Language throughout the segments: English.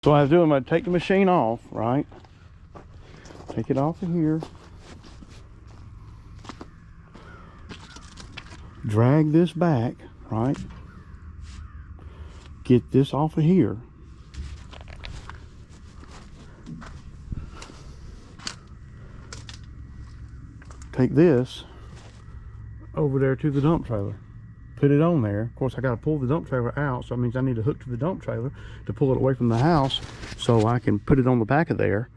So what I was doing, I'm gonna take the machine off, right? Take it off of here. Drag this back, right? Get this off of here. Take this over there to the dump trailer. Put it on there. Of course, I got to pull the dump trailer out, so that means I need to hook to the dump trailer to pull it away from the house so I can put it on the back of there.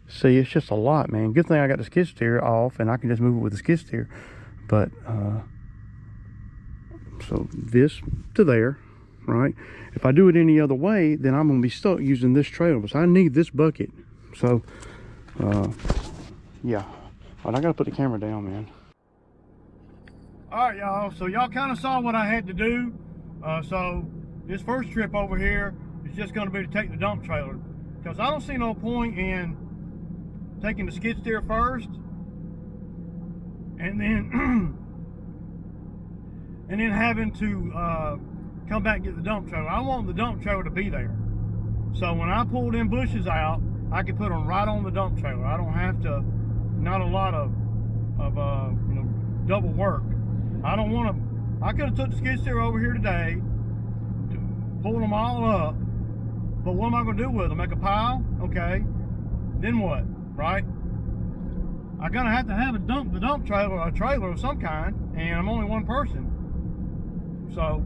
See, it's just a lot, man. Good thing I got the skid steer off and I can just move it with the skid steer. But, so this to there, right? If I do it any other way, then I'm going to be stuck using this trailer. So I need this bucket. So, yeah. All right, I got to put the camera down, man. All right, y'all, so y'all kind of saw what I had to do. So this first trip over here is just going to be to take the dump trailer, because I don't see no point in taking the skid steer first and then and then having to come back and get the dump trailer. I want the dump trailer to be there, so when I pull them bushes out, I can put them right on the dump trailer. I don't have to, not a lot of you know, double work. I don't want to. I could have took the skid steer over here today, pulled them all up, but what am I going to do with them? Make a pile? Okay. Then what? Right? I'm going to have the dump trailer, a trailer of some kind, and I'm only one person. So,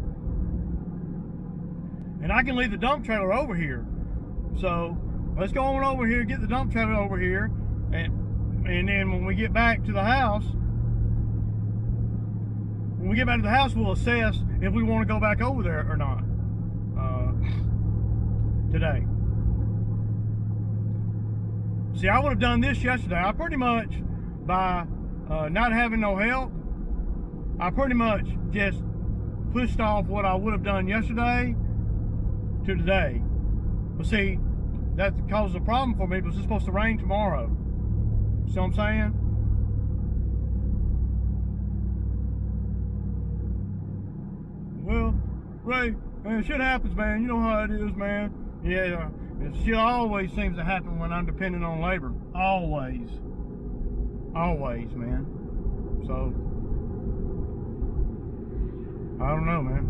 and I can leave the dump trailer over here. So let's go on over here, get the dump trailer over here, and then when we get back to the house. When we get back to the house, we'll assess if we want to go back over there or not today. See, I would have done this yesterday. I pretty much, by not having no help, I pretty much just pushed off what I would have done yesterday to today. But see, that causes a problem for me because it's supposed to rain tomorrow. See what I'm saying? Well, Ray, man, shit happens, man. You know how it is, man. Yeah, shit always seems to happen when I'm dependent on labor. Always. Always, man. So, I don't know, man.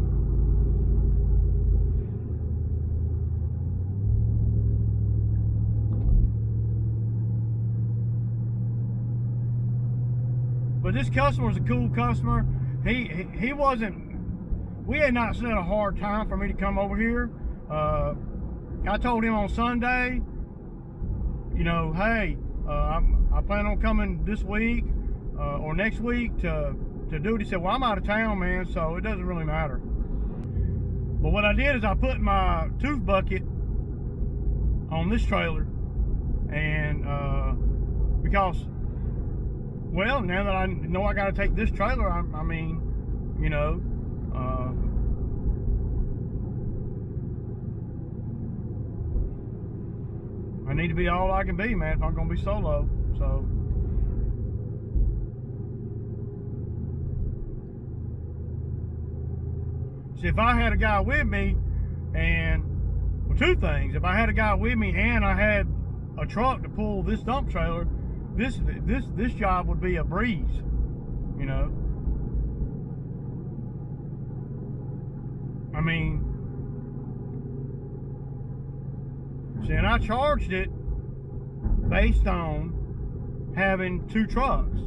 But this customer's a cool customer. He wasn't. We had not set a hard time for me to come over here. I told him on Sunday, you know, hey, I plan on coming this week or next week to do it. He said, well, I'm out of town, man, so it doesn't really matter. But what I did is I put my tooth bucket on this trailer, and because, well, now that I know I got to take this trailer, I mean, you know, I need to be all I can be, man, if I'm going to be solo. So, see, if I had a guy with me, and, well, two things. If I had a guy with me and I had a truck to pull this dump trailer, this job would be a breeze, you know. I mean, see, and I charged it based on having two trucks.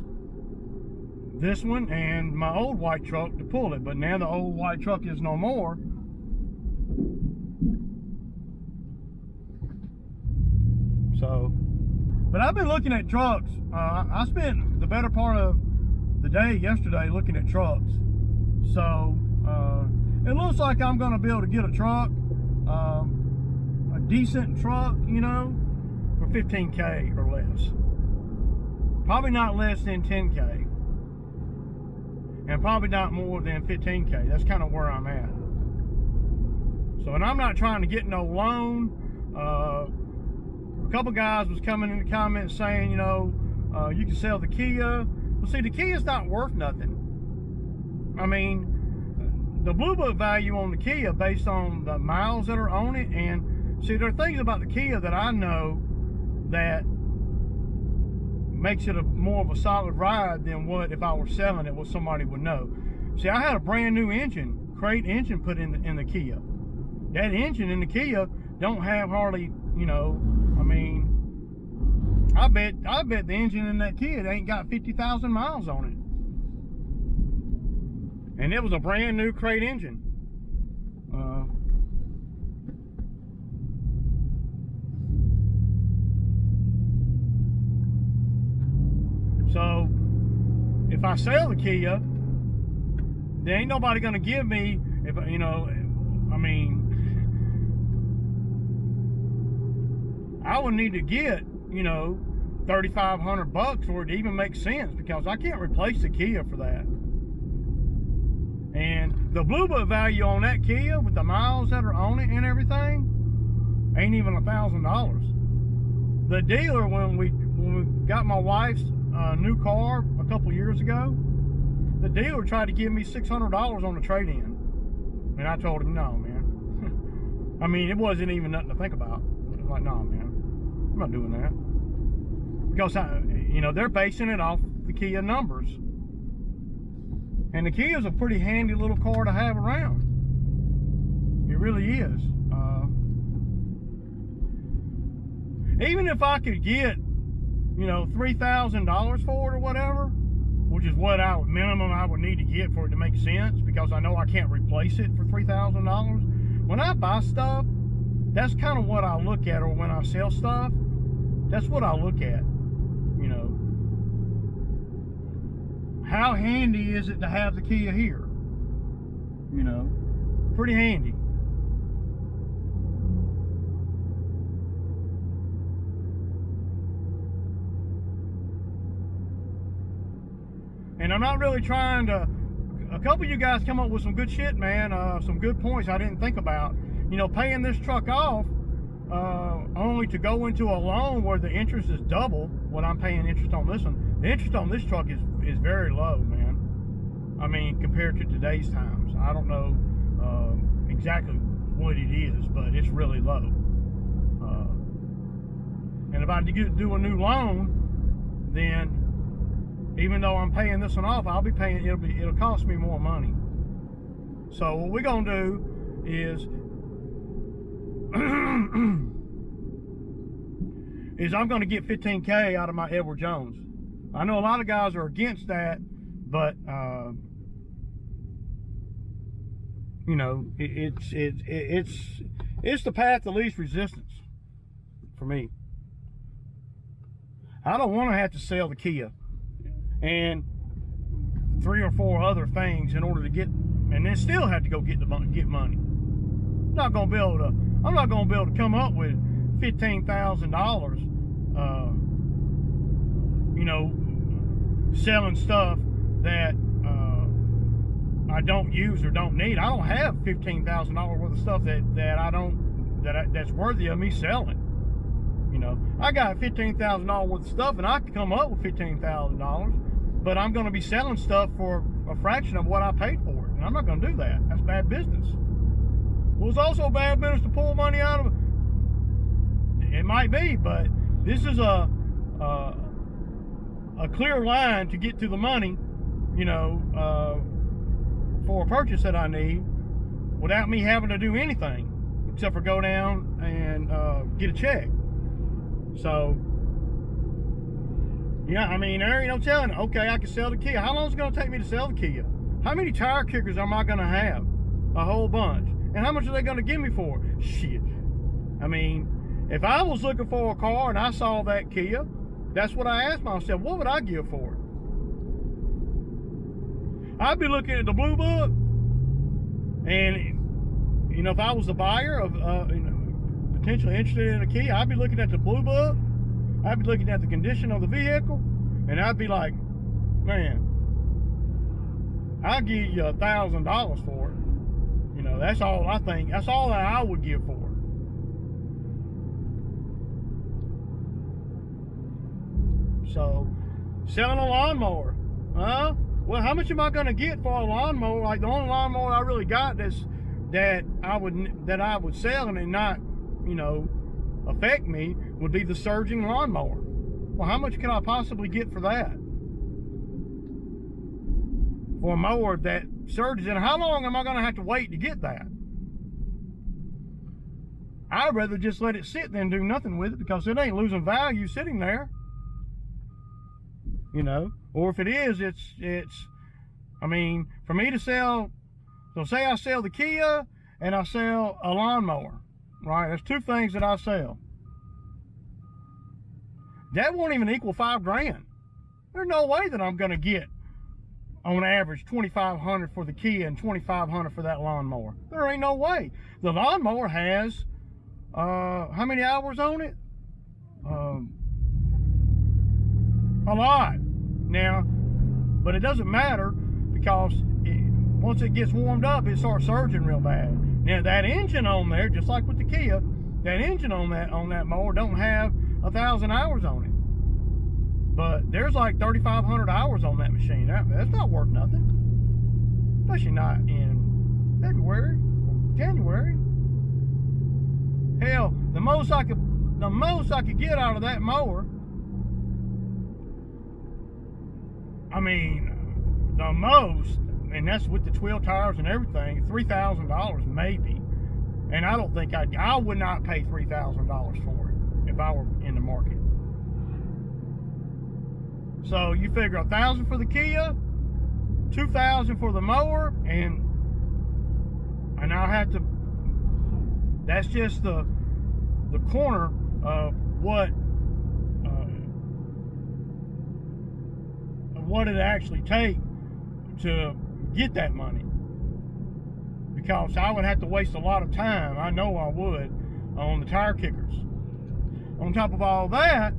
This one and my old white truck to pull it, but now the old white truck is no more. So, but I've been looking at trucks. I spent the better part of the day yesterday looking at trucks. So, it looks like I'm going to be able to get a truck, a decent truck, you know, for $15K or less. Probably not less than $10K. And probably not more than $15K. That's kind of where I'm at. So, and I'm not trying to get no loan. A couple guys was coming in the comments saying, you know, you can sell the Kia. Well, see, the Kia's not worth nothing. I mean, the Blue Book value on the Kia based on the miles that are on it and See, there are things about the Kia that I know that makes it more of a solid ride than what if I were selling it, what somebody would know. See, I had a brand new engine, crate engine put in the Kia. That engine in the Kia don't have hardly, you know, I mean, I bet the engine in that Kia ain't got 50,000 miles on it. And it was a brand new crate engine. So if I sell the Kia, there ain't nobody gonna give me, if you know, I mean, I would need to get, you know, $3,500 for it to even make sense, because I can't replace the Kia for that. And the Blue Book value on that Kia with the miles that are on it and everything ain't even $1,000. The dealer, when we got my wife's new car a couple years ago, the dealer tried to give me $600 on the trade-in, and I told him, no, man. I mean, it wasn't even nothing to think about. I was like, no, man, I'm not doing that, because you know, they're basing it off the Kia numbers, and the Kia is a pretty handy little car to have around. It really is. Even if I could get, you know, $3,000 for it or whatever, which is what minimum I would need to get for it to make sense, because I know I can't replace it for $3,000. When I buy stuff, that's kind of what I look at, or when I sell stuff, that's what I look at. You know, how handy is it to have the Kia here? You know, pretty handy. And I'm not really trying to, a couple of you guys come up with some good shit, man, some good points I didn't think about. You know, paying this truck off, only to go into a loan where the interest is double what I'm paying interest on this one. The interest on this truck is very low, man. I mean, compared to today's times. I don't know exactly what it is, but it's really low. And if I do a new loan, then even though I'm paying this one off, I'll be paying, it'll cost me more money. So what we're gonna do is I'm gonna get 15K out of my Edward Jones. I know a lot of guys are against that, but you know, it's the path of least resistance for me. I don't want to have to sell the Kia and 3 or 4 other things in order to get, and then still have to go get money. I'm not gonna be able to come up with $15,000, you know, selling stuff that I don't use or don't need. I don't have $15,000 worth of stuff that's worthy of me selling. You know, I got $15,000 worth of stuff, and I can come up with $15,000, but I'm going to be selling stuff for a fraction of what I paid for it, and I'm not going to do that. That's bad business. Well, it's also bad business to pull money out of it. It might be, but this is a clear line to get to the money, you know, for a purchase that I need, without me having to do anything except for go down and get a check. So, yeah, I mean, there ain't no telling. Okay, I can sell the Kia. How long is it going to take me to sell the Kia? How many tire kickers am I going to have? A whole bunch. And how much are they going to give me for it? Shit. I mean, if I was looking for a car and I saw that Kia, that's what I asked myself, what would I give for it? I'd be looking at the Blue Book, and, you know, if I was the buyer of, you know, potentially interested in a Kia, I'd be looking at the Blue Book, I'd be looking at the condition of the vehicle, and I'd be like, man, I'll give you $1,000 for it. You know, that's all I think. That's all that I would give for it. So, selling a lawnmower, huh? Well, how much am I going to get for a lawnmower? Like, the only lawnmower I really got that I would sell and not, affect me would be the surging lawnmower. Well, how much could I possibly get for that? For a mower that surges, and how long am I going to have to wait to get that? I'd rather just let it sit than do nothing with it, because it ain't losing value sitting there. Or if it is, it's I mean, for me to sell, so say I sell the Kia and I sell a lawnmower, right? There's two things that I sell. That won't even equal $5,000. There's no way that I'm going to get, on average, $2,500 for the Kia and $2,500 for that lawnmower. There ain't no way. The lawnmower has, how many hours on it? A lot. Now, but it doesn't matter, because once it gets warmed up, it starts surging real bad. Now, that engine on there, just like with the Kia, that engine on that mower don't have 1,000 hours on it. But there's like 3,500 hours on that machine. That's not worth nothing, especially not in February, January. Hell, the most I could get out of that mower, I mean, the most, and that's with the 12 tires and everything, $3,000 maybe. And I don't think I would not pay $3,000 for it if I were in the market. So you figure $1,000 for the Kia, $2,000 for the mower, and I'll have to. That's just the corner of what it actually take to get that money, because I would have to waste a lot of time. I know I would, on the tire kickers. On top of all that,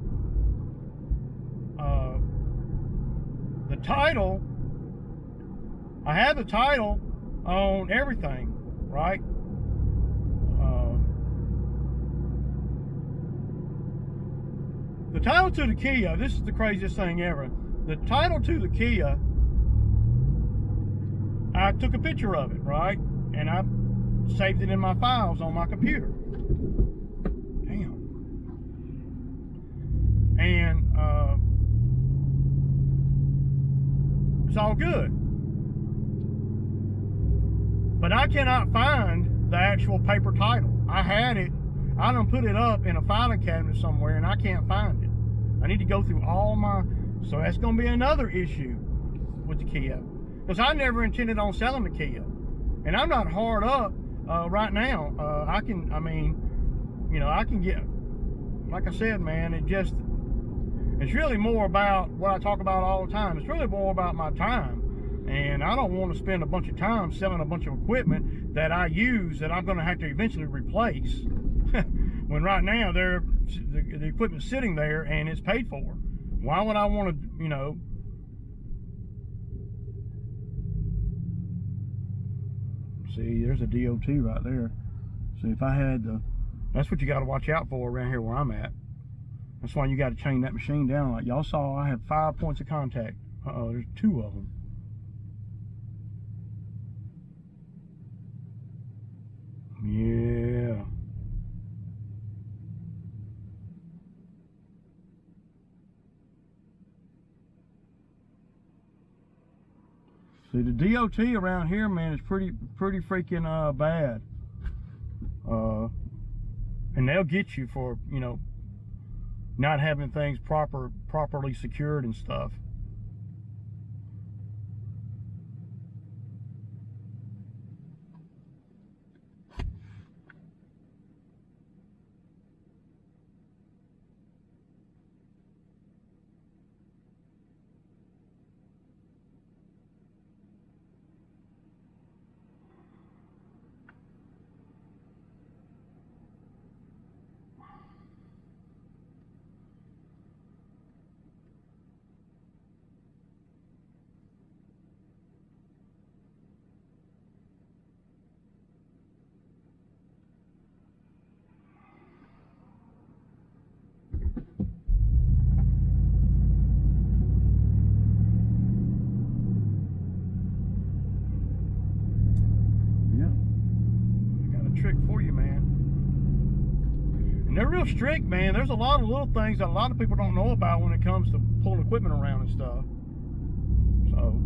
the title, I have the title on everything, right? The title to the Kia, this is the craziest thing ever. The title to the Kia, I took a picture of it, right? And I saved it in my files on my computer. Damn. And it's all good. But I cannot find the actual paper title. I had it, I done put it up in a filing cabinet somewhere, and I can't find it. I need to go through all my, so that's going to be another issue with the Kia, because I never intended on selling the Kia, and I'm not hard up right now. I can get, like I said, man, it's really more about what I talk about all the time. It's really more about my time, and I don't want to spend a bunch of time selling a bunch of equipment that I use that I'm going to have to eventually replace. When right now the equipment's sitting there and it's paid for. Why would I want to, see, there's a DOT right there. See, if I had that's what you got to watch out for around here where I'm at. That's why you got to chain that machine down. Like y'all saw, I have 5 points of contact. There's 2 of them. Yeah. See, the DOT around here, man, is pretty freaking bad. And they'll get you for, not having things properly secured and stuff. Trick for you, man. they're real strict, man. There's a lot of little things that a lot of people don't know about when it comes to pulling equipment around and stuff. So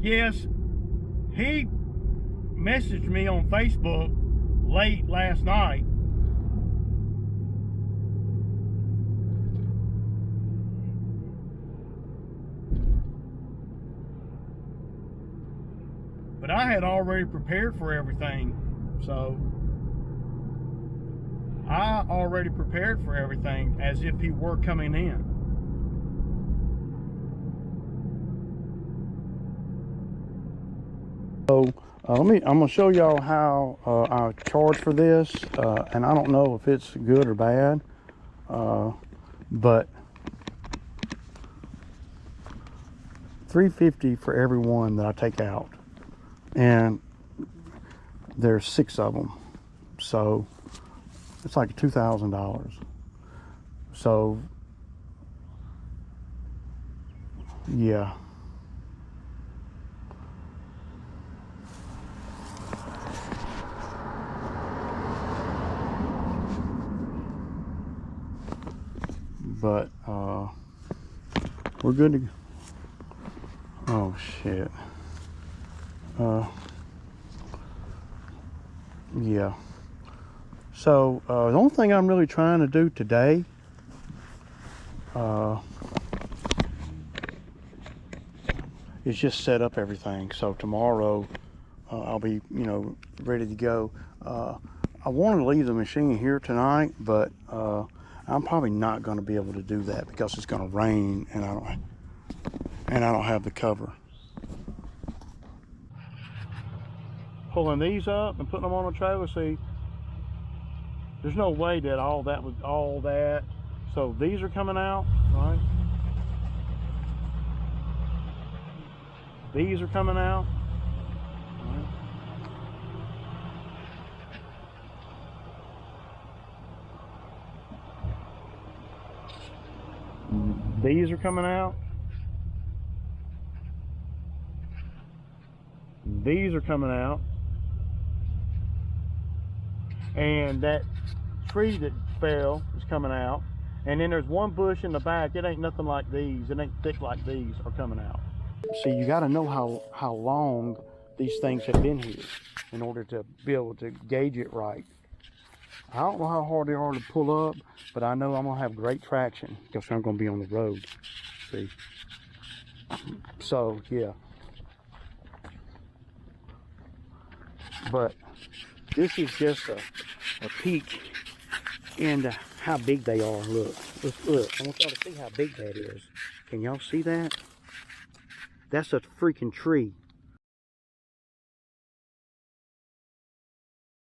yes, he messaged me on Facebook late last night. But I had already prepared for everything. So I already prepared for everything as if he were coming in. So I'm gonna show y'all how I charge for this, and I don't know if it's good or bad, but $350 for every one that I take out, and there's 6 of them, so it's like $2,000. So yeah. But we're good to go. Oh shit. Yeah. So the only thing I'm really trying to do today is just set up everything. So tomorrow I'll be, ready to go. I wanted to leave the machine here tonight, but I'm probably not going to be able to do that because it's going to rain, and I don't have the cover. Pulling these up and putting them on a trailer. See, there's no way that all that. So these are coming out, right? These are coming out. Right? These are coming out. These are coming out. And that tree that fell is coming out. And then there's one bush in the back. It ain't nothing like these. It ain't thick like these are coming out. See, you got to know how long these things have been here in order to be able to gauge it right. I don't know how hard they are to pull up, but I know I'm going to have great traction because I'm going to be on the road. See? So, yeah. But this is just a peek into how big they are. Look. I want y'all to see how big that is. Can y'all see that? That's a freaking tree.